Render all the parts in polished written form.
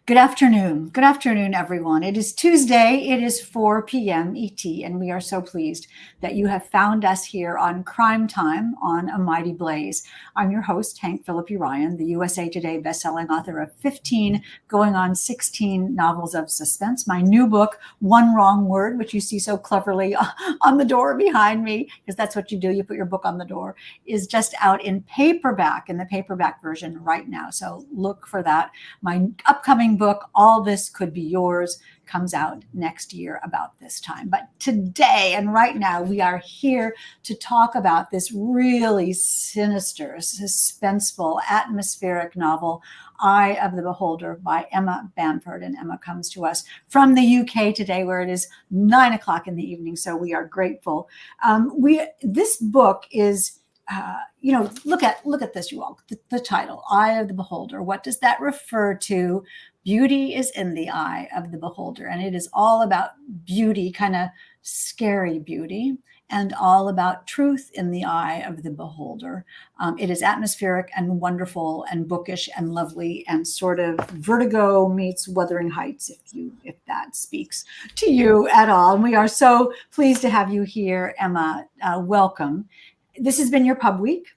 Good afternoon. Good afternoon, everyone. It is Tuesday. It is 4 p.m. ET, and we are so pleased that you have found us here on Crime Time on A Mighty Blaze. I'm your host, Hank Phillippi Ryan, the USA Today bestselling author of 15, going on 16 novels of suspense. My new book, One Wrong Word, which you see so cleverly on the door behind me, because that's what you do. You put your book on the door, is just out in paperback, in the paperback version right now. So look for that. My upcoming book, All This Could Be Yours, comes out next year about this time. But today and right now, we are here to talk about this really sinister, suspenseful, atmospheric novel, Eye of the Beholder by Emma Bamford. And Emma comes to us from the UK today, where it is 9 o'clock in the evening. So we are grateful. This book is look at this, you all. The title, Eye of the Beholder. What does that refer to? Beauty is in the eye of the beholder. And it is all about beauty, kind of scary beauty, and all about truth in the eye of the beholder. It is atmospheric and wonderful and bookish and lovely and sort of Vertigo meets Wuthering Heights, if that speaks to you at all. And we are so pleased to have you here, Emma. Welcome. This has been your pub week.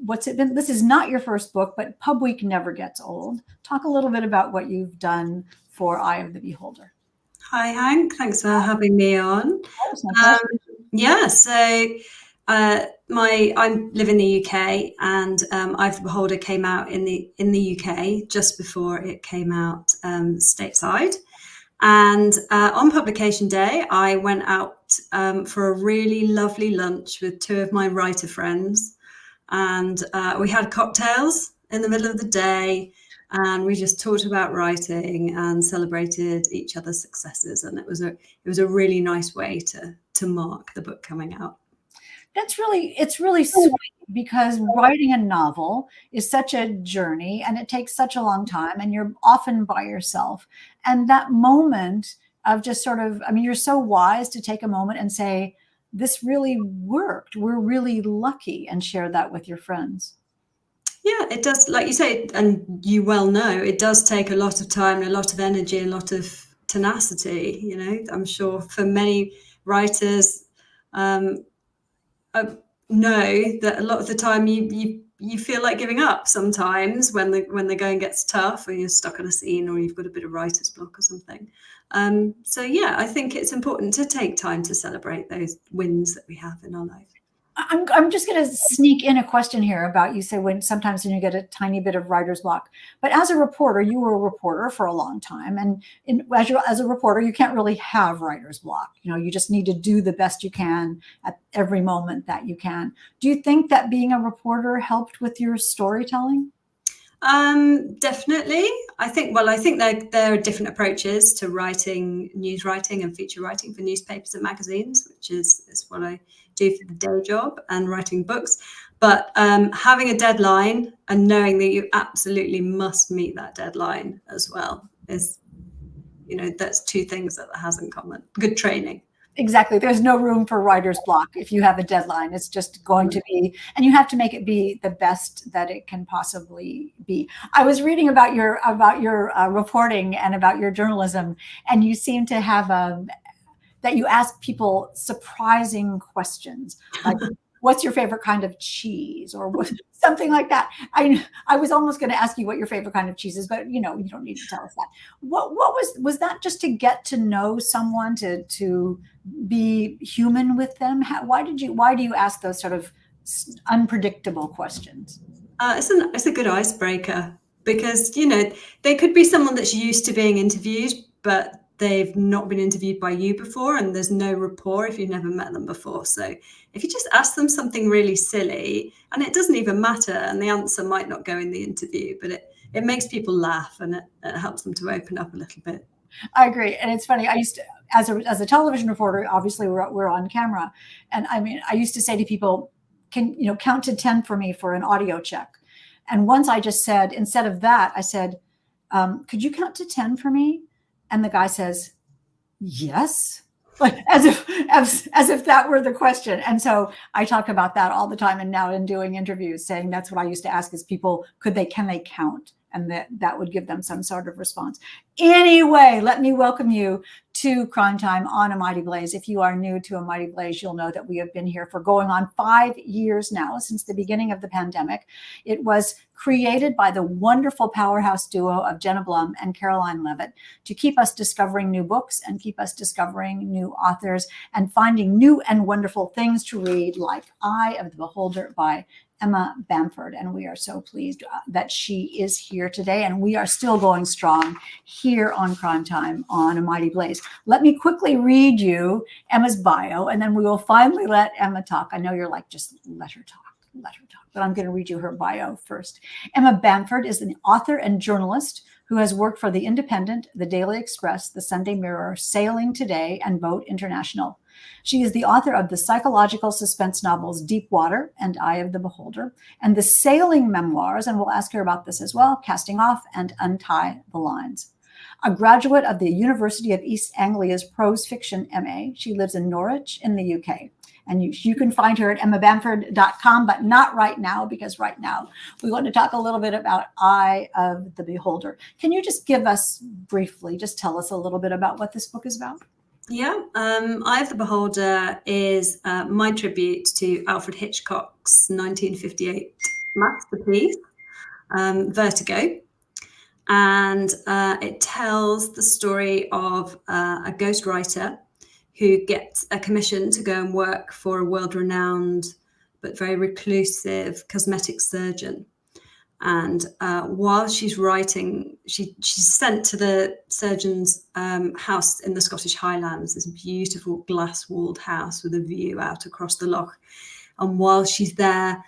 What's it been? This is not your first book, but pub week never gets old. Talk a little bit about what you've done for Eye of the Beholder. Hi, Hank. Thanks for having me on. I live in the UK, and Eye of the Beholder came out in the UK just before it came out stateside. And on publication day, I went out for a really lovely lunch with two of my writer friends. And we had cocktails in the middle of the day, and we just talked about writing and celebrated each other's successes. And it was a really nice way to mark the book coming out. It's really sweet, because writing a novel is such a journey and it takes such a long time, and you're often by yourself. And that moment of just sort of, you're so wise to take a moment and say, this really worked. We're really lucky, and share that with your friends. Yeah, it does. Like you say, and you well know, it does take a lot of time, a lot of energy, a lot of tenacity. I'm sure for many writers, know that a lot of the time you feel like giving up sometimes when the going gets tough, or you're stuck on a scene, or you've got a bit of writer's block or something. So yeah, I think it's important to take time to celebrate those wins that we have in our life. I'm just going to sneak in a question here about, you say sometimes when you get a tiny bit of writer's block, but as a reporter, you were a reporter for a long time. And as a reporter, you can't really have writer's block. You just need to do the best you can at every moment that you can. Do you think that being a reporter helped with your storytelling? Definitely. I think there are different approaches to writing, news writing and feature writing for newspapers and magazines, which is what I do for the day job, and writing books. But having a deadline and knowing that you absolutely must meet that deadline as well is, that's two things that has in common. Good training. Exactly. There's no room for writer's block if you have a deadline. It's just going to be, and you have to make it be the best that it can possibly be. I was reading about your reporting and about your journalism, and you seem to have that you ask people surprising questions, like, what's your favorite kind of cheese, or something like that. I was almost going to ask you what your favorite kind of cheese is, but you don't need to tell us that. What was that, just to get to know someone, to be human with them? Why do you ask those sort of unpredictable questions? It's a good icebreaker, because they could be someone that's used to being interviewed, but they've not been interviewed by you before, and there's no rapport if you've never met them before. So if you just ask them something really silly, and it doesn't even matter, and the answer might not go in the interview, but it makes people laugh, and it helps them to open up a little bit. I agree. And it's funny, I used to, as a television reporter, obviously we're on camera. And I used to say to people, count to 10 for me for an audio check. And once I just said, instead of that, I said, could you count to 10 for me? And the guy says, yes, like as if that were the question. And so I talk about that all the time. And now in doing interviews, saying that's what I used to ask is people, can they count and that would give them some sort of response. Anyway, let me welcome you to Crime Time on A Mighty Blaze. If you are new to A Mighty Blaze, you'll know that we have been here for going on 5 years now, since the beginning of the pandemic. It was created by the wonderful powerhouse duo of Jenna Blum and Caroline Levitt to keep us discovering new books and keep us discovering new authors and finding new and wonderful things to read, like Eye of the Beholder by Emma Bamford. And we are so pleased that she is here today, and we are still going strong here on Crime Time on A Mighty Blaze. Let me quickly read you Emma's bio, and then we will finally let Emma talk. I know you're like, just let her talk, but I'm going to read you her bio first. Emma Bamford is an author and journalist who has worked for The Independent, The Daily Express, The Sunday Mirror, Sailing Today, and Vote International. She is the author of the psychological suspense novels Deep Water and Eye of the Beholder, and the sailing memoirs, and we'll ask her about this as well, Casting Off and Untie the Lines. A graduate of the University of East Anglia's Prose Fiction MA, she lives in Norwich in the UK. And you can find her at emmabamford.com, but not right now, because right now we want to talk a little bit about Eye of the Beholder. Can you just give us briefly, just tell us a little bit about what this book is about? Yeah, Eye of the Beholder is my tribute to Alfred Hitchcock's 1958 masterpiece, Vertigo. And it tells the story of a ghostwriter who gets a commission to go and work for a world-renowned but very reclusive cosmetic surgeon. And while she's writing, she's sent to the surgeon's house in the Scottish Highlands, this beautiful glass-walled house with a view out across the loch. And while she's there,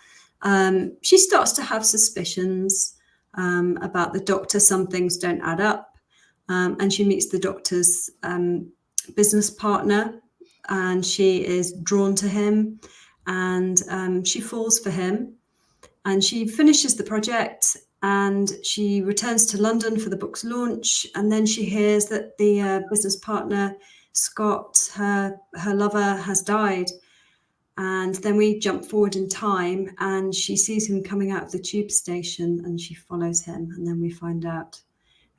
she starts to have suspicions about the doctor. Some things don't add up. And she meets the doctor's business partner, and she is drawn to him, and she falls for him. And she finishes the project, and she returns to London for the book's launch. And then she hears that the business partner, Scott, her lover, has died. And then we jump forward in time, and she sees him coming out of the tube station, and she follows him. And then we find out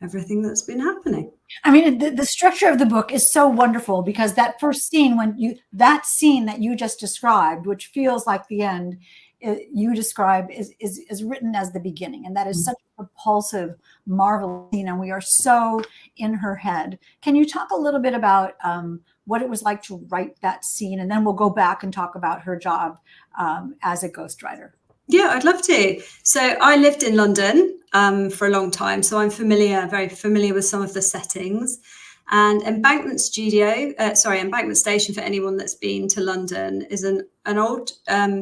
everything that's been happening. I mean, the structure of the book is so wonderful, because that first scene, that scene that you just described, which feels like the end, you describe is written as the beginning, and that is such a propulsive, marvelous scene, and we are so in her head. Can you talk a little bit about what it was like to write that scene, and then we'll go back and talk about her job as a ghostwriter? Yeah, I'd love to. So I lived in London for a long time, so I'm very familiar with some of the settings. And Embankment Station, for anyone that's been to London, is an old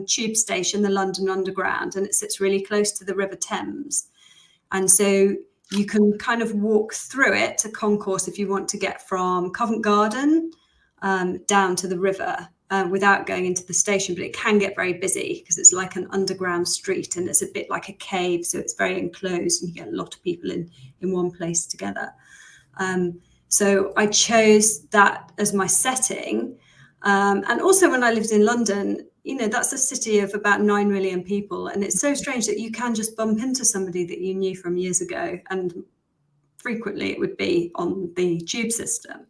tube station, the London Underground, and it sits really close to the River Thames. And so you can kind of walk through it to Concourse if you want to get from Covent Garden down to the river without going into the station. But it can get very busy because it's like an underground street, and it's a bit like a cave, so it's very enclosed, and you get a lot of people in one place together. So I chose that as my setting. And also when I lived in London, that's a city of about 9 million people. And it's so strange that you can just bump into somebody that you knew from years ago. And frequently it would be on the tube system.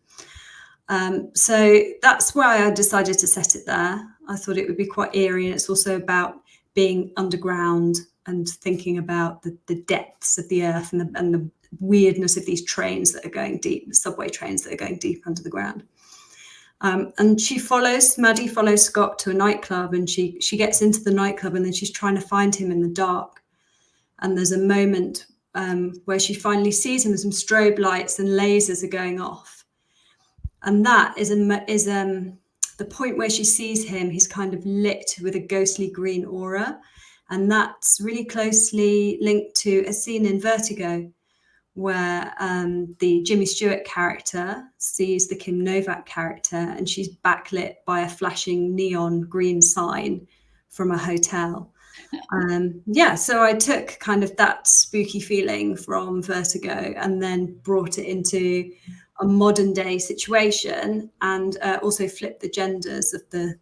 So that's why I decided to set it there. I thought it would be quite eerie. And it's also about being underground and thinking about the depths of the earth and the weirdness of these trains that are going deep, subway trains that are going deep under the ground. And Maddie follows Scott to a nightclub, and she gets into the nightclub, and then she's trying to find him in the dark. And there's a moment where she finally sees him, and some strobe lights and lasers are going off. And that is the point where she sees him. He's kind of lit with a ghostly green aura. And that's really closely linked to a scene in Vertigo, where the Jimmy Stewart character sees the Kim Novak character, and she's backlit by a flashing neon green sign from a hotel. So I took kind of that spooky feeling from Vertigo and then brought it into a modern day situation, and also flipped the genders of the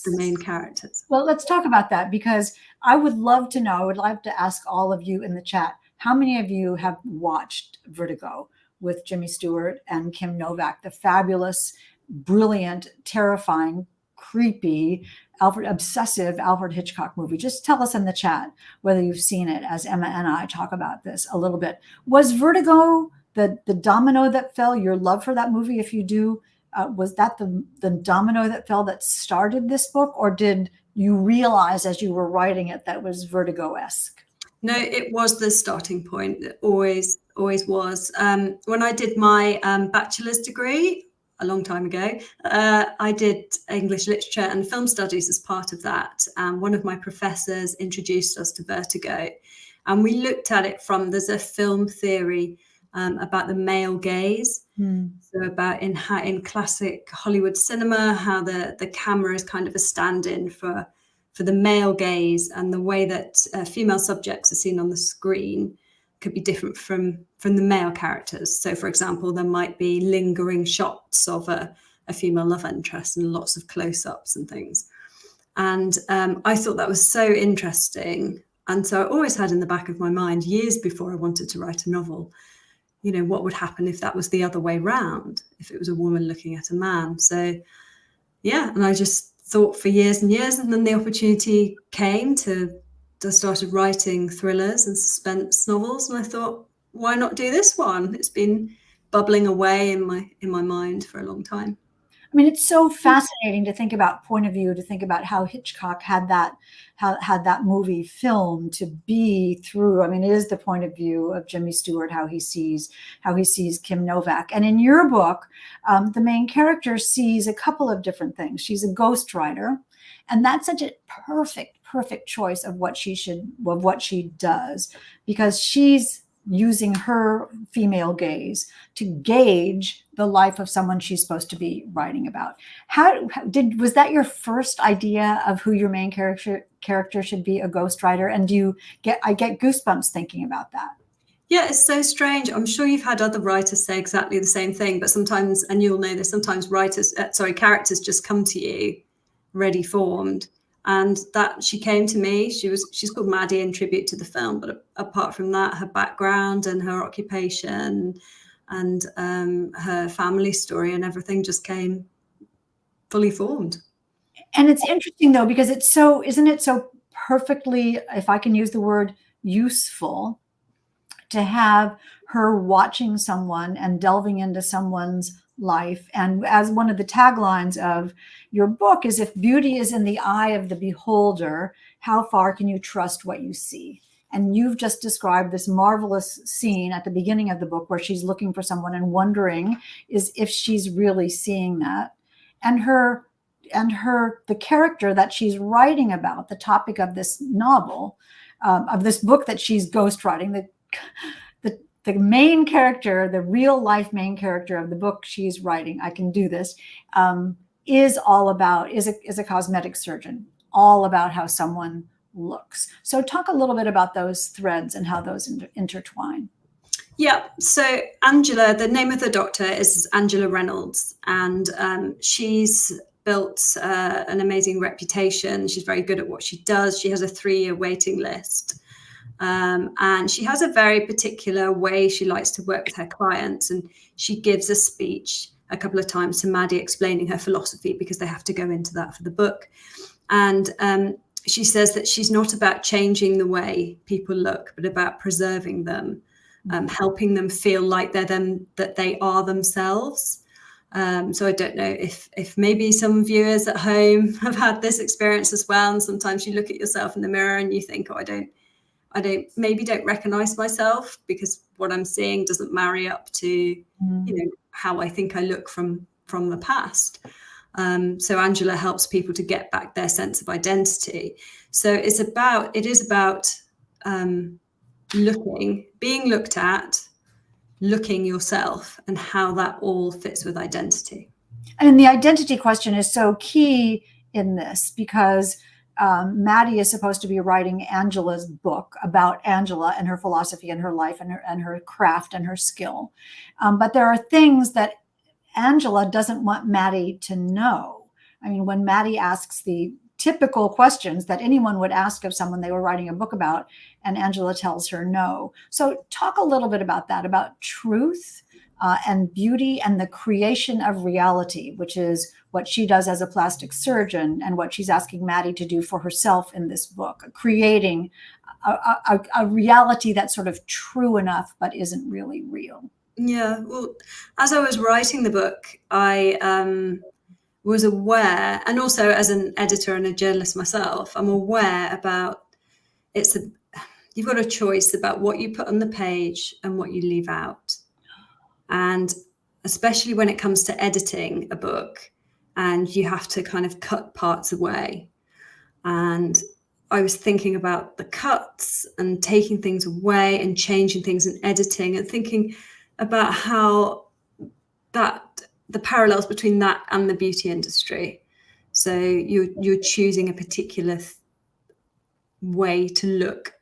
main characters. Well, let's talk about that, because I would love to ask all of you in the chat, How many of you have watched Vertigo with Jimmy Stewart and Kim Novak, the fabulous, brilliant, terrifying, creepy, obsessive Alfred Hitchcock movie? Just tell us in the chat whether you've seen it, as Emma and I talk about this a little bit. Was Vertigo the domino that fell, your love for that movie? If you do, was that the domino that fell that started this book, or did you realize as you were writing it that was Vertigo-esque? No, it was the starting point. It always was. When I did my bachelor's degree a long time ago, I did English literature and film studies as part of that. One of my professors introduced us to Vertigo, and we looked at it from, there's a film theory about the male gaze. So about in classic Hollywood cinema, how the camera is kind of a stand-in for the male gaze, and the way that female subjects are seen on the screen could be different from the male characters. So, for example, there might be lingering shots of a female love interest and lots of close-ups and things. And I thought that was so interesting. And so I always had in the back of my mind, years before I wanted to write a novel, you know, what would happen if that was the other way round, if it was a woman looking at a man. So, yeah, and I just thought for years and years, and then the opportunity came I started writing thrillers and suspense novels, and I thought, why not do this one? It's been bubbling away in my mind for a long time. I mean, it's so fascinating to think about point of view, to think about how Hitchcock had that movie filmed to be through. I mean, it is the point of view of Jimmy Stewart, how he sees Kim Novak. And in your book, the main character sees a couple of different things. She's a ghostwriter, and that's such a perfect choice of what she does, because she's using her female gaze to gauge the life of someone she's supposed to be writing about. Was that your first idea of who your main character should be, a ghostwriter? And I get goosebumps thinking about that. Yeah, it's so strange. I'm sure you've had other writers say exactly the same thing, but sometimes, and you'll know this, sometimes characters just come to you ready formed. And that she came to me, she's called Maddie in tribute to the film, but apart from that, her background and her occupation and her family story and everything just came fully formed. And it's interesting though, because isn't it so perfectly, if I can use the word, useful, to have her watching someone and delving into someone's life. And as one of the taglines of your book is, if beauty is in the eye of the beholder, how far can you trust what you see? And you've just described this marvelous scene at the beginning of the book where she's looking for someone and wondering if she's really seeing that. And the character that she's writing about, the topic of this novel, of this book that she's ghostwriting, the main character, the real life main character of the book she's writing, I Can Do This, is a cosmetic surgeon, all about how someone looks. So talk a little bit about those threads and how those intertwine. Yeah, so Angela, the name of the doctor is Angela Reynolds, and she's built an amazing reputation. She's very good at what she does. She has a 3-year waiting list. And she has a very particular way she likes to work with her clients. And she gives a speech a couple of times to Maddie explaining her philosophy, because they have to go into that for the book. And she says that she's not about changing the way people look, but about preserving them, helping them feel like that they are themselves. So I don't know if maybe some viewers at home have had this experience as well. And sometimes you look at yourself in the mirror and you think, oh, I don't recognize myself, because what I'm seeing doesn't marry up to, how I think I look from the past. So Angela helps people to get back their sense of identity. So it is about being looked at, looking yourself, and how that all fits with identity. And the identity question is so key in this, because Maddie is supposed to be writing Angela's book about Angela and her philosophy and her life and her craft and her skill. But there are things that Angela doesn't want Maddie to know. I mean, when Maddie asks the typical questions that anyone would ask of someone they were writing a book about, and Angela tells her no. So talk a little bit about that, about truth and beauty and the creation of reality, which is what she does as a plastic surgeon and what she's asking Maddie to do for herself in this book, creating a reality that's sort of true enough but isn't really real. Yeah, well, as I was writing the book, I was aware, and also as an editor and a journalist myself, I'm aware about you've got a choice about what you put on the page and what you leave out. And especially when it comes to editing a book and you have to kind of cut parts away. And I was thinking about the cuts and taking things away and changing things and editing, and thinking about how the parallels between that and the beauty industry. So you're choosing a particular way to look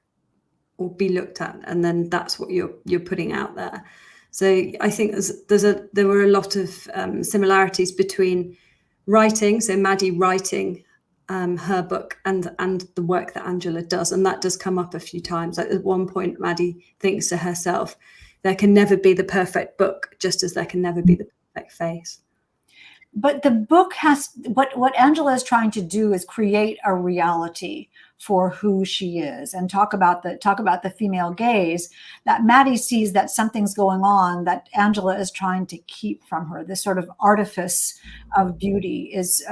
or be looked at, and then that's what you're putting out there. So I think there were a lot of similarities between writing, so Maddie writing her book, and the work that Angela does, and that does come up a few times. Like at one point, Maddie thinks to herself, "There can never be the perfect book, just as there can never be the perfect face." But the book has what Angela is trying to do is create a reality for who she is, and talk about the female gaze, that Maddie sees that something's going on that Angela is trying to keep from her. This sort of artifice of beauty is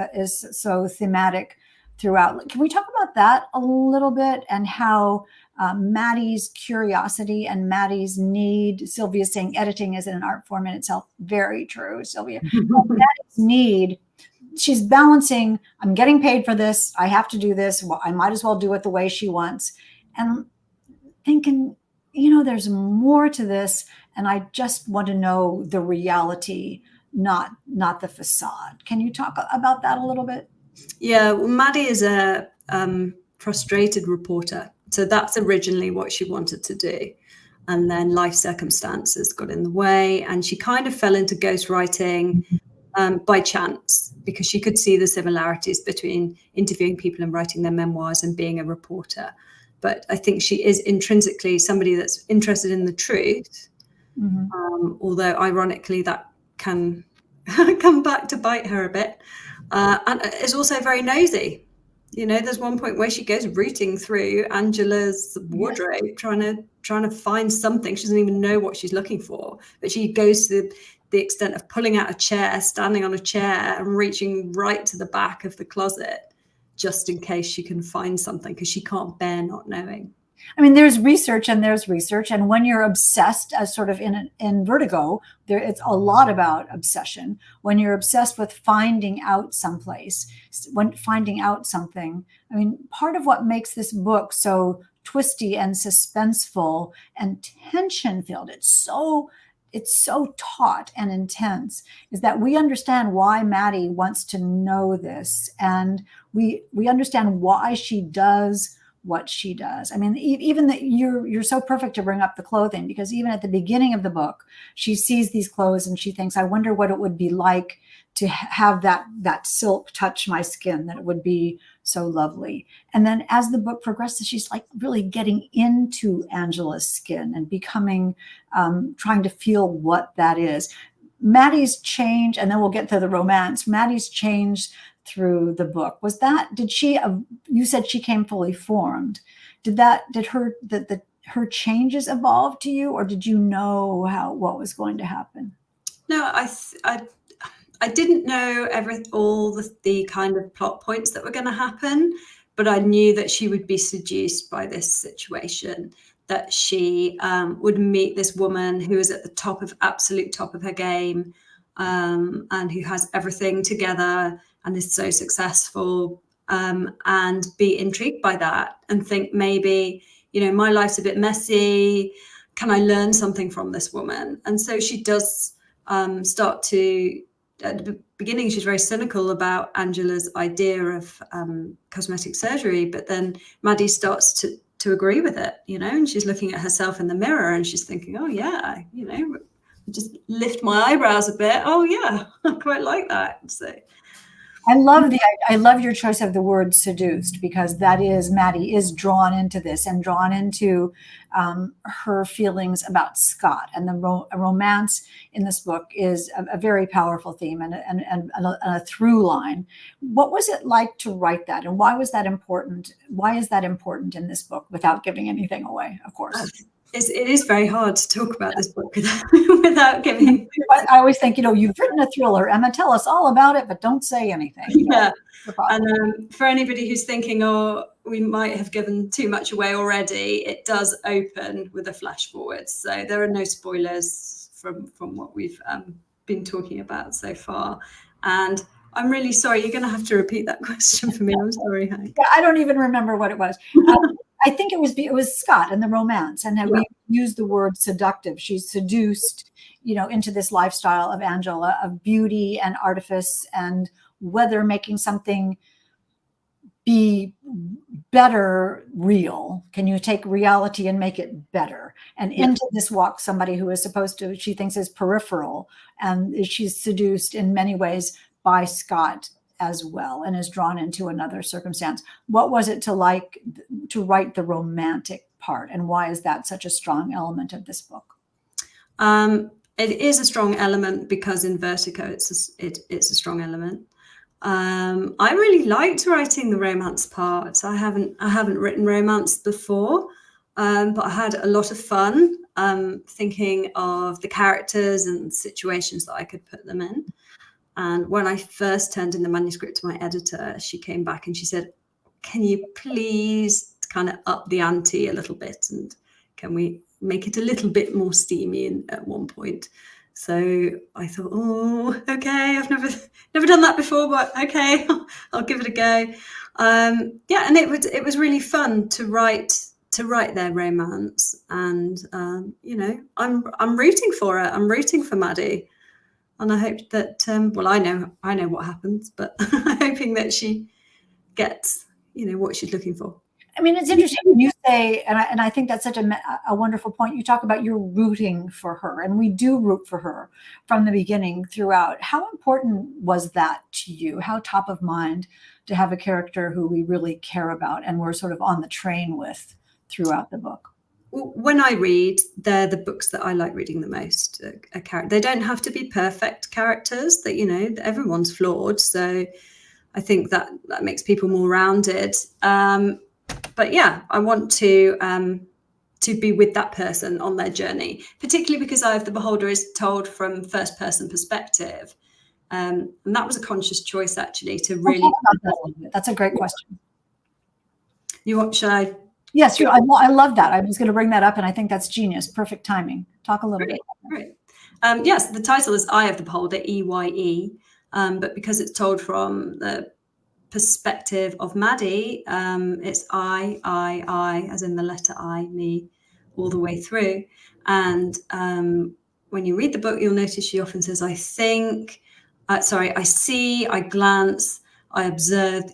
so thematic throughout. Can we talk about that a little bit, and how Maddie's curiosity and Maddie's need? Sylvia's saying editing is an art form in itself. Very true, Sylvia. Maddie's need, she's balancing, I'm getting paid for this, I have to do this, well, I might as well do it the way she wants, and thinking, there's more to this, and I just want to know the reality, not the facade. Can you talk about that a little bit? Yeah, well, Maddie is a frustrated reporter. So that's originally what she wanted to do. And then life circumstances got in the way, and she kind of fell into ghostwriting by chance, because she could see the similarities between interviewing people and writing their memoirs and being a reporter. But I think she is intrinsically somebody that's interested in the truth, although ironically that can come back to bite her a bit, and is also very nosy. There's one point where she goes rooting through Angela's wardrobe, trying to find something. She doesn't even know what she's looking for, but she goes to the extent of pulling out a chair, standing on a chair, and reaching right to the back of the closet, just in case she can find something, because she can't bear not knowing. I mean, there's research, and when you're obsessed, as sort of in Vertigo, it's a lot about obsession. When you're obsessed with finding out someplace, when finding out something, I mean, part of what makes this book so twisty and suspenseful and tension-filled, it's so taut and intense, is that we understand why Maddie wants to know this, and we understand why she does what she does. I mean, even that you're so perfect to bring up the clothing, because even at the beginning of the book, she sees these clothes and she thinks, I wonder what it would be like to have that silk touch my skin, that it would be so lovely. And then as the book progresses, she's like really getting into Angela's skin and becoming, trying to feel what that is. Maddie's change, and then we'll get to the romance, Maddie's change through the book, you said she came fully formed. Did her changes evolve to you, or did you know what was going to happen? No, I didn't know all the kind of plot points that were going to happen, but I knew that she would be seduced by this situation, that she would meet this woman who is at the absolute top of her game, and who has everything together and is so successful, and be intrigued by that and think, maybe, my life's a bit messy. Can I learn something from this woman? And so she does start to, at the beginning, she's very cynical about Angela's idea of cosmetic surgery, but then Maddie starts to agree with it, and she's looking at herself in the mirror and she's thinking, oh yeah, just lift my eyebrows a bit. Oh yeah, I quite like that. So I love your choice of the word seduced, because that is, Maddie is drawn into this and drawn into her feelings about Scott, and the romance in this book is a very powerful theme and a through line. What was it like to write that, and why was that important? Why is that important in this book, without giving anything away, of course? It is very hard to talk about this book without giving. I always think, you've written a thriller, Emma, tell us all about it, but don't say anything. Yeah. And for anybody who's thinking, oh, we might have given too much away already, it does open with a flash forward. So there are no spoilers from what we've been talking about so far. And I'm really sorry, you're going to have to repeat that question for me. I'm sorry, Hank. Yeah, I don't even remember what it was. I think it was Scott and the romance, and we used the word seductive. She's seduced, into this lifestyle of Angela, of beauty and artifice, and whether making something be better real. Can you take reality and make it better? And into this walks somebody who is supposed to, she thinks, is peripheral, and she's seduced in many ways by Scott as well, and is drawn into another circumstance. What was it to write the romantic part, and why is that such a strong element of this book? It is a strong element because in Vertigo it's a strong element. I really liked writing the romance part. I haven't written romance before, but I had a lot of fun thinking of the characters and situations that I could put them in. And when I first turned in the manuscript to my editor, she came back and she said, can you please kind of up the ante a little bit, and can we make it a little bit more steamy at one point? So I thought, oh, okay, I've never done that before, but okay, I'll give it a go. And it was really fun to write their romance, and I'm rooting for it. I'm rooting for Maddie, and I hope that I know what happens, but I'm hoping that she gets what she's looking for. I mean, it's interesting when you say, and I think that's such a wonderful point. You talk about you're rooting for her, and we do root for her from the beginning throughout. How important was that to you? How top of mind to have a character who we really care about and we're sort of on the train with throughout the book? When I read, they're the books that I like reading the most. They don't have to be perfect characters. That everyone's flawed, so I think that makes people more rounded. But yeah, I want to be with that person on their journey, particularly because Eye of the Beholder is told from first person perspective, and that was a conscious choice actually to really. That's a great question. Should I? Yes, I love that. I was going to bring that up, and I think that's genius. Perfect timing. Talk a little bit. Great. Yes, the title is Eye of the Beholder, EYE, but because it's told from the perspective of Maddie, it's I, as in the letter I, me, all the way through. And when you read the book, you'll notice she often says, I think, I see, I glance, I observe.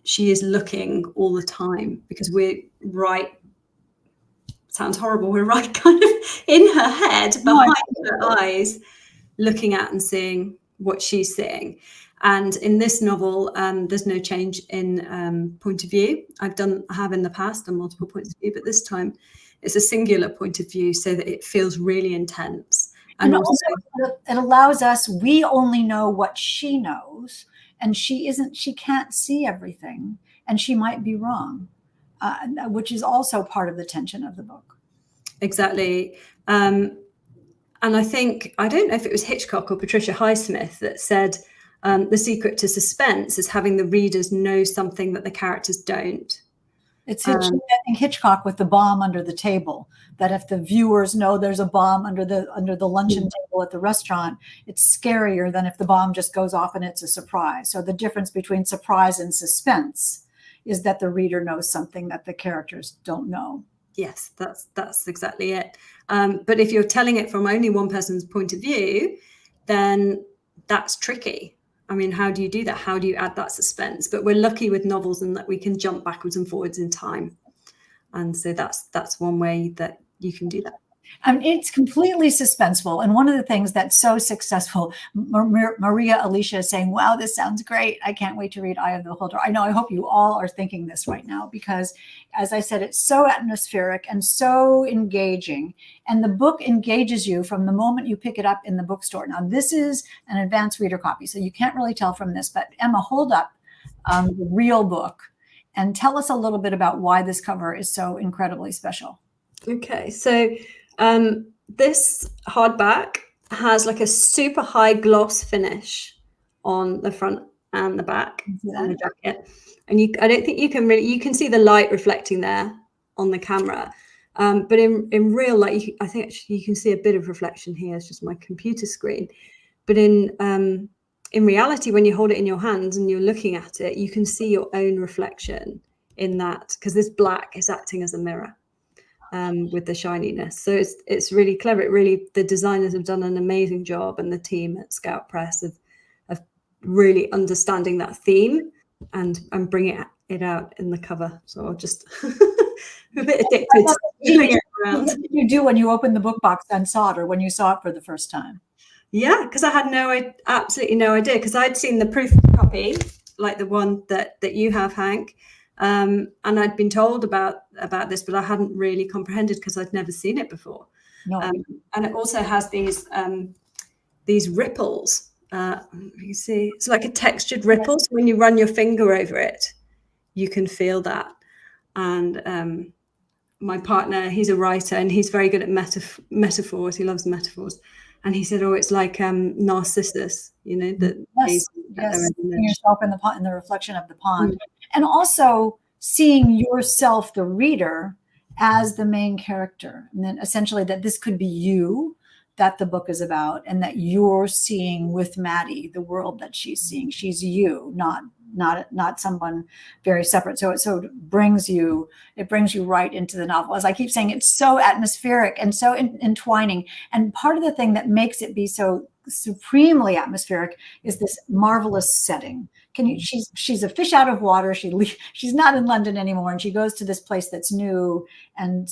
She is looking all the time, because we're right, sounds horrible, we're right kind of in her head, behind her eyes, looking at and seeing what she's seeing. And in this novel, there's no change in point of view. I have in the past done multiple points of view, but this time it's a singular point of view, so that it feels really intense. And also it allows us, we only know what she knows, and she can't see everything, and she might be wrong, which is also part of the tension of the book. Exactly. And I think, I don't know if it was Hitchcock or Patricia Highsmith that said, the secret to suspense is having the readers know something that the characters don't. It's I think Hitchcock with the bomb under the table, that if the viewers know there's a bomb under the luncheon table at the restaurant, it's scarier than if the bomb just goes off and it's a surprise. So the difference between surprise and suspense is that the reader knows something that the characters don't know. Yes, that's exactly it. But if you're telling it from only one person's point of view, then that's tricky. I mean, how do you do that? How do you add that suspense? But we're lucky with novels in that we can jump backwards and forwards in time. And so that's one way that you can do that. It's completely suspenseful. And one of the things that's so successful, Maria Alicia is saying, wow, this sounds great. I can't wait to read Eye of the Beholder. I know, I hope you all are thinking this right now, because as I said, it's so atmospheric and so engaging. And the book engages you from the moment you pick it up in the bookstore. Now, this is an advanced reader copy, so you can't really tell from this, but Emma, hold up the real book and tell us a little bit about why this cover is so incredibly special. Okay, so this hardback has like a super high gloss finish on the front and the back on the jacket, and I don't think you can see the light reflecting there on the camera, but in real light, I think actually you can see a bit of reflection here. It's just my computer screen, but in reality, when you hold it in your hands and you're looking at it, you can see your own reflection in that, because this black is acting as a mirror. With the shininess, so it's really clever. The designers have done an amazing job, and the team at Scout Press of really understanding that theme and bringing it out in the cover. So I'll just a bit addicted to feeling it around. What did you do when you opened the book box and saw it, or when you saw it for the first time? Yeah, because I had absolutely no idea, because I'd seen the proof copy, like the one that you have, Hank. And I'd been told about this, but I hadn't really comprehended because I'd never seen it before. No. And it also has these ripples. You see, it's like a textured ripple. So when you run your finger over it, you can feel that. And my partner, he's a writer, and he's very good at metaphors. He loves metaphors. And he said, "Oh, it's like Narcissus, you know, that yes, seeing yourself in the reflection of the pond, and also seeing yourself, the reader, as the main character, and then essentially that this could be you, that the book is about, and that you're seeing with Maddie the world that she's seeing. She's you, not someone very separate. So it brings you right into the novel. As I keep saying, it's so atmospheric and so entwining. And part of the thing that makes it be so supremely atmospheric is this marvelous setting. She's a fish out of water. She's not in London anymore, and she goes to this place that's new and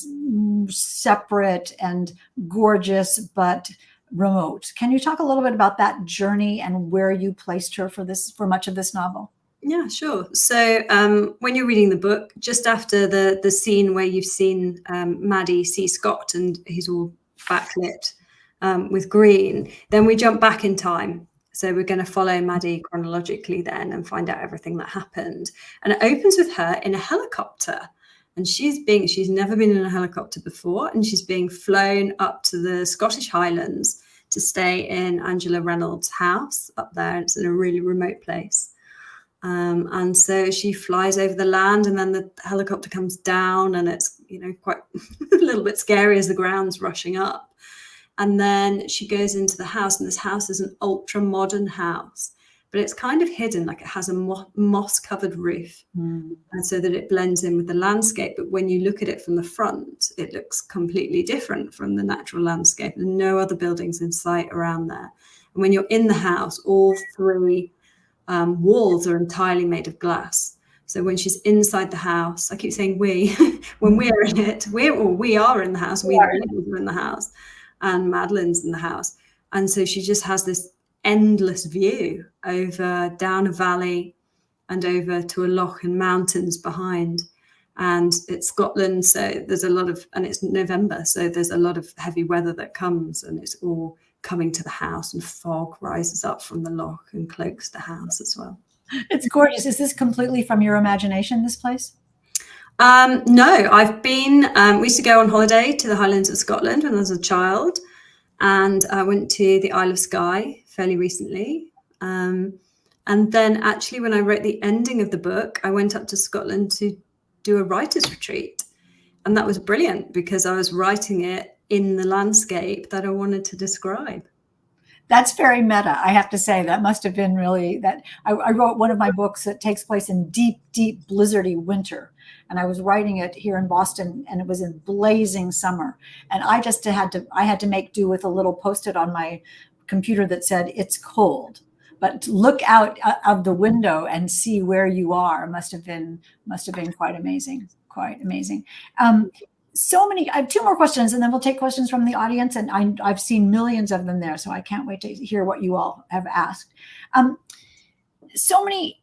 separate and gorgeous, but remote. Can you talk a little bit about that journey and where you placed her for much of this novel? Yeah, sure. So when you're reading the book, just after the scene where you've seen Maddie see Scott and he's all backlit with green, then we jump back in time. So we're going to follow Maddie chronologically then and find out everything that happened. And it opens with her in a helicopter. And she's never been in a helicopter before, and she's being flown up to the Scottish Highlands to stay in Angela Reynolds' house up there. It's in a really remote place. And so she flies over the land, and then the helicopter comes down, and it's, quite a little bit scary as the ground's rushing up. And then she goes into the house, and this house is an ultra modern house, but it's kind of hidden, like it has a moss covered roof, and so that it blends in with the landscape. But when you look at it from the front, it looks completely different from the natural landscape. There's no other buildings in sight around there. And when you're in the house, all three walls are entirely made of glass. So when she's inside the house, I keep saying we, when we're in it, we are in the house, we are in the house, and Madeline's in the house. And so she just has this endless view over down a valley and over to a loch and mountains behind. And it's Scotland, so there's a lot of, and it's November, so there's a lot of heavy weather that comes, and it's all coming to the house, and fog rises up from the loch and cloaks the house as well. It's gorgeous. Is this completely from your imagination, this place? No, I've been, we used to go on holiday to the Highlands of Scotland when I was a child, and I went to the Isle of Skye fairly recently. And then actually when I wrote the ending of the book, I went up to Scotland to do a writer's retreat. And that was brilliant because I was writing it in the landscape that I wanted to describe. That's very meta, I have to say. That must have been really that. I wrote one of my books that takes place in deep, deep blizzardy winter. And I was writing it here in Boston, and it was in blazing summer. And I just had to make do with a little Post-it on my computer that said, "It's cold, but look out of the window and see where you are." Must have been quite amazing. Quite amazing. so many. I have two more questions, and then we'll take questions from the audience. And I've seen millions of them there, so I can't wait to hear what you all have asked. So many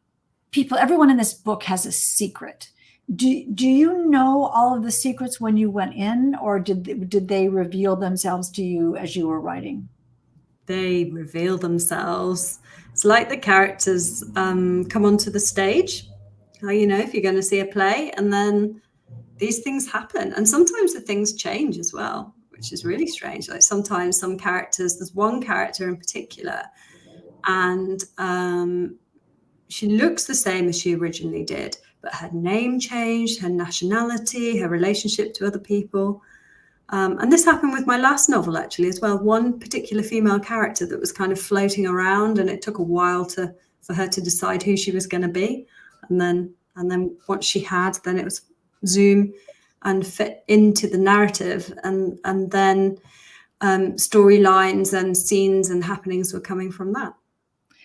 people, everyone in this book has a secret. Do you know all of the secrets when you went in, or did they reveal themselves to you as you were writing? They reveal themselves. It's like the characters come onto the stage. You know, if you're going to see a play, and then these things happen, and sometimes the things change as well, which is really strange. Like sometimes some characters, there's one character in particular, and she looks the same as she originally did, but her name changed, her nationality, her relationship to other people. And this happened with my last novel, actually, as well. One particular female character that was kind of floating around, and it took a while for her to decide who she was going to be. And then once she had, then it was zoom and fit into the narrative. And then storylines and scenes and happenings were coming from that.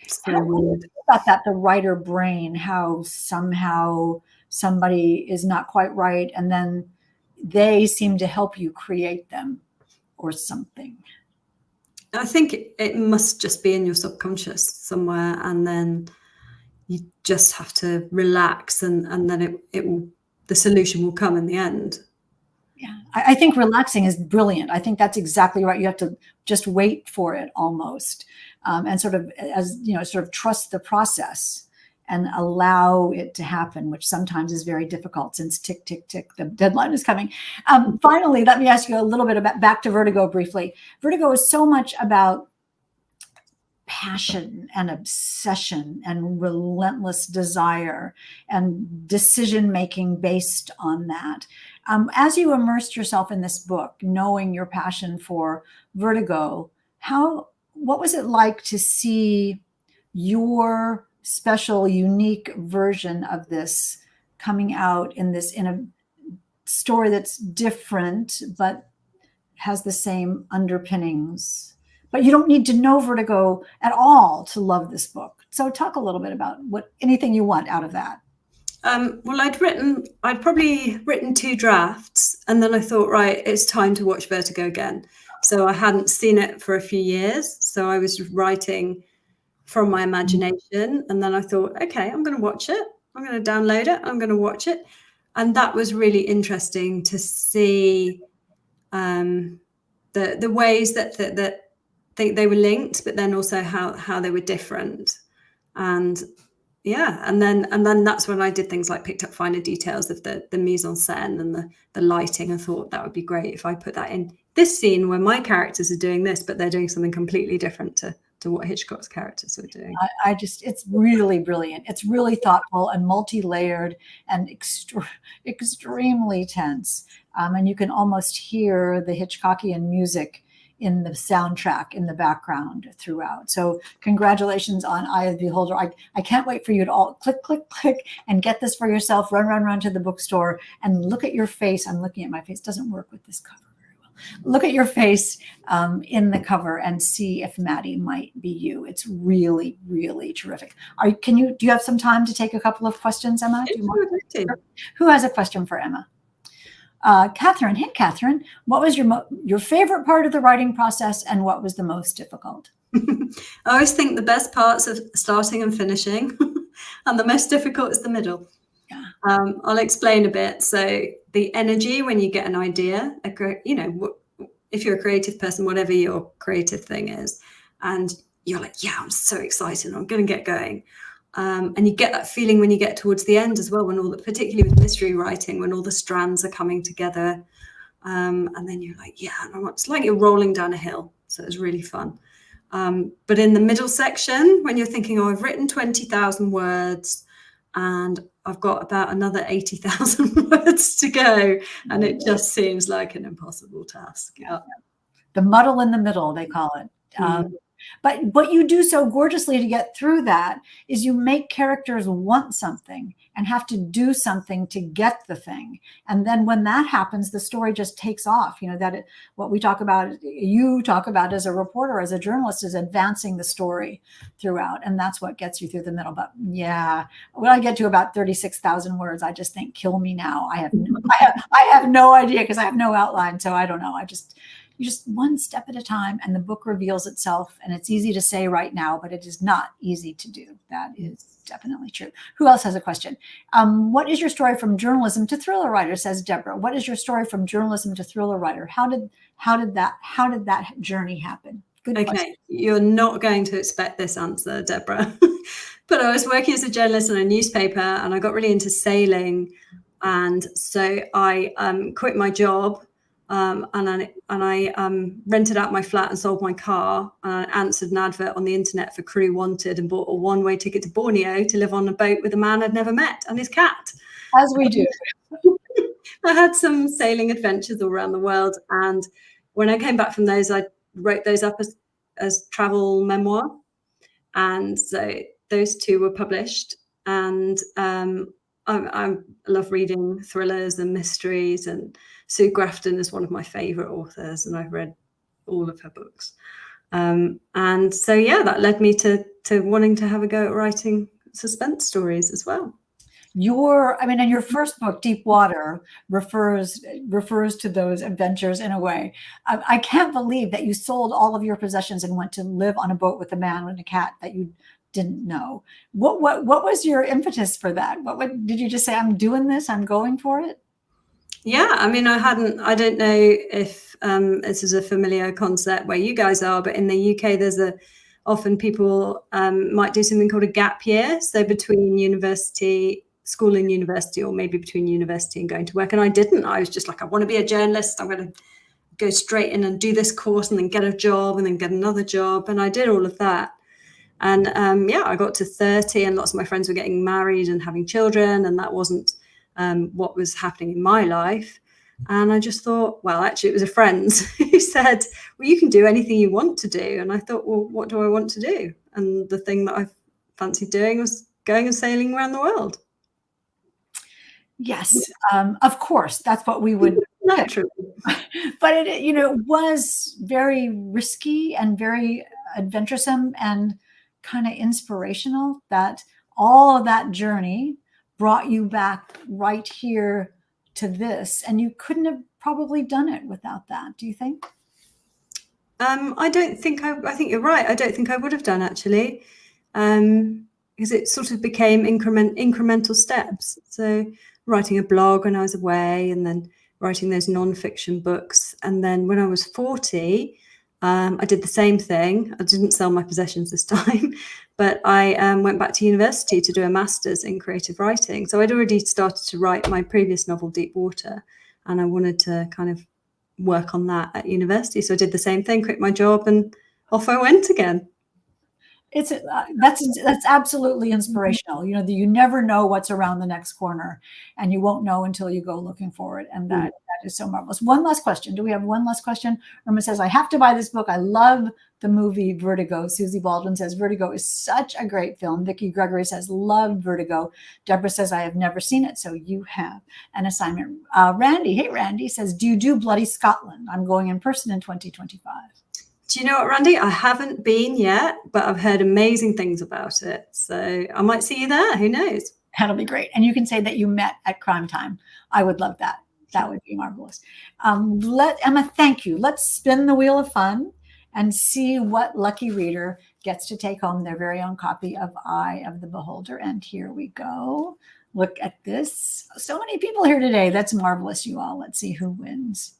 So weird. About that, the writer brain, how somehow somebody is not quite right, and then they seem to help you create them or something. I think it must just be in your subconscious somewhere, and then you just have to relax, and then the solution will come in the end. Yeah, I think relaxing is brilliant. I think that's exactly right. You have to just wait for it almost, and sort of, as you know, sort of trust the process and allow it to happen, which sometimes is very difficult since tick, tick, tick, the deadline is coming. Finally, let me ask you a little bit about back to Vertigo briefly. Vertigo is so much about passion and obsession and relentless desire and decision-making based on that. As you immersed yourself in this book, knowing your passion for Vertigo, what was it like to see your special, unique version of this coming out in a story that's different, but has the same underpinnings? But you don't need to know Vertigo at all to love this book. So talk a little bit about anything you want out of that. Well, I'd probably written 2 drafts, and then I thought, right, it's time to watch Vertigo again. So I hadn't seen it for a few years. So I was writing from my imagination. And then I thought, okay, I'm going to watch it. I'm going to download it. I'm going to watch it. And that was really interesting to see the ways that they were linked, but then also how they were different. And yeah, and then that's when I did things like picked up finer details of the mise en scène and the lighting. I thought that would be great if I put that in this scene where my characters are doing this, but they're doing something completely different to what Hitchcock's characters were doing. It's really brilliant. It's really thoughtful and multi-layered and extremely tense. And you can almost hear the Hitchcockian music in the soundtrack in the background throughout. So congratulations on Eye of the Beholder. I can't wait for you to all click, click, click and get this for yourself. Run to the bookstore and look at your face. I'm looking at my face. It doesn't work with this cover very well. Look at your face in the cover and see if Maddie might be you. It's really, really terrific. Do you have some time to take a couple of questions, Emma? Who has a question for Emma? Catherine, hey, Catherine, what was your favorite part of the writing process, and what was the most difficult? I always think the best parts are starting and finishing, and the most difficult is the middle. Yeah. I'll explain a bit. So the energy when you get an idea, if you're a creative person, whatever your creative thing is, and you're like, yeah, I'm so excited, I'm going to get going. And you get that feeling when you get towards the end as well, particularly with mystery writing, when all the strands are coming together. And then you're like, yeah, it's like you're rolling down a hill. So it's really fun. But in the middle section, when you're thinking, I've written 20,000 words and I've got about another 80,000 words to go. And it just seems like an impossible task. Yeah. The muddle in the middle, they call it. But what you do so gorgeously to get through that is you make characters want something and have to do something to get the thing. And then when that happens, the story just takes off. What we talk about, you talk about as a reporter, as a journalist, is advancing the story throughout. And that's what gets you through the middle. But yeah, when I get to about 36,000 words, I just think, kill me now. I have no idea because I have no outline. So I don't know. You just one step at a time, and the book reveals itself. And it's easy to say right now, but it is not easy to do. That is definitely true. Who else has a question? What is your story from journalism to thriller writer? Says Deborah. What is your story from journalism to thriller writer? How did that journey happen? Good question. You're not going to expect this answer, Deborah. But I was working as a journalist in a newspaper, and I got really into sailing, and so I quit my job. And I rented out my flat and sold my car. And I answered an advert on the internet for crew wanted and bought a one-way ticket to Borneo to live on a boat with a man I'd never met and his cat. As we do. I had some sailing adventures all around the world. And when I came back from those, I wrote those up as travel memoir. And so those two were published. And I love reading thrillers and mysteries, and Sue Grafton is one of my favorite authors, and I've read all of her books. And so, yeah, that led me to wanting to have a go at writing suspense stories as well. And your first book, Deep Water, refers to those adventures in a way. I can't believe that you sold all of your possessions and went to live on a boat with a man and a cat that you didn't know. What was your impetus for that? Did you just say, I'm doing this, I'm going for it? Yeah, I don't know if this is a familiar concept where you guys are, but in the UK, often people might do something called a gap year. So between school and university, or maybe between university and going to work. And I didn't. I was just like, I want to be a journalist. I'm going to go straight in and do this course and then get a job and then get another job. And I did all of that. And I got to 30 and lots of my friends were getting married and having children. And that wasn't what was happening in my life. And I just thought, well, actually, it was a friend who said, well, you can do anything you want to do. And I thought, well, what do I want to do? And the thing that I fancied doing was going and sailing around the world. Yes, of course, that's what we would. Naturally. But it was very risky and very adventuresome and kind of inspirational, that all of that journey brought you back right here to this, and you couldn't have probably done it without that. Do you think? I think you're right. I don't think I would have done, actually, because it sort of became incremental steps. So writing a blog when I was away, and then writing those non-fiction books. And then when I was 40, I did the same thing. I didn't sell my possessions this time, but I went back to university to do a master's in creative writing. So I'd already started to write my previous novel, Deep Water, and I wanted to kind of work on that at university. So I did the same thing, quit my job, and off I went again. That's absolutely inspirational. You never know what's around the next corner, and you won't know until you go looking for it. And that is so marvelous. One last question. Do we have one last question? Irma says, I have to buy this book. I love the movie Vertigo. Susie Baldwin says, Vertigo is such a great film. Vicki Gregory says, loved Vertigo. Deborah says, I have never seen it. So you have an assignment. Randy says, do you do Bloody Scotland? I'm going in person in 2025. Do you know what, Randy? I haven't been yet, but I've heard amazing things about it. So I might see you there. Who knows? That'll be great. And you can say that you met at Crime Time. I would love that. That would be marvelous. Emma, thank you. Let's spin the wheel of fun and see what lucky reader gets to take home their very own copy of Eye of the Beholder. And here we go. Look at this. So many people here today. That's marvelous, you all. Let's see who wins.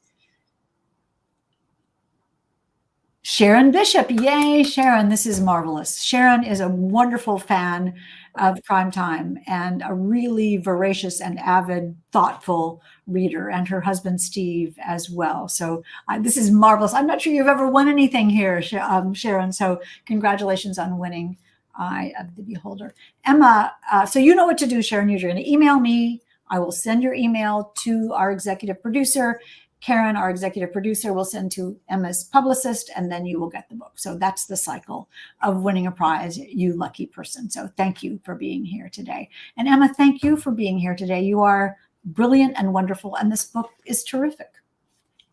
Sharon Bishop. Yay, Sharon. This is marvelous. Sharon is a wonderful fan of Crime Time and a really voracious and avid, thoughtful reader, and her husband, Steve, as well. So this is marvelous. I'm not sure you've ever won anything here, Sharon. So congratulations on winning Eye of the Beholder. Emma, so you know what to do, Sharon. You're going to email me. I will send your email to our executive producer. Karen, our executive producer, will send to Emma's publicist, and then you will get the book. So that's the cycle of winning a prize, you lucky person. So thank you for being here today. And Emma, thank you for being here today. You are brilliant and wonderful, and this book is terrific.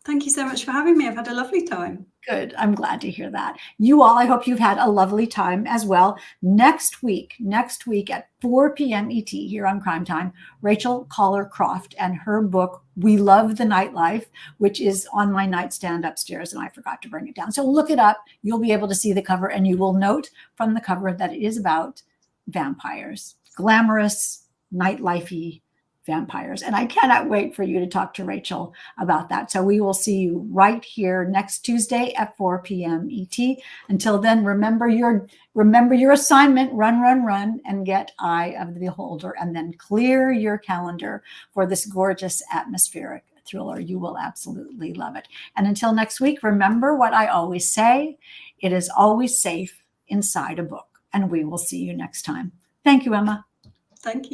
Thank you so much for having me. I've had a lovely time. Good. I'm glad to hear that. You all, I hope you've had a lovely time as well. Next week at 4 p.m. ET here on Crime Time, Rachel Collar-Croft and her book, We Love the Nightlife, which is on my nightstand upstairs, and I forgot to bring it down. So look it up. You'll be able to see the cover, and you will note from the cover that it is about vampires, glamorous, nightlife-y vampires. And I cannot wait for you to talk to Rachel about that. So we will see you right here next Tuesday at 4 p.m. ET. Until then, remember your assignment, run, and get Eye of the Beholder, and then clear your calendar for this gorgeous atmospheric thriller. You will absolutely love it. And until next week, remember what I always say, it is always safe inside a book. And we will see you next time. Thank you, Emma. Thank you.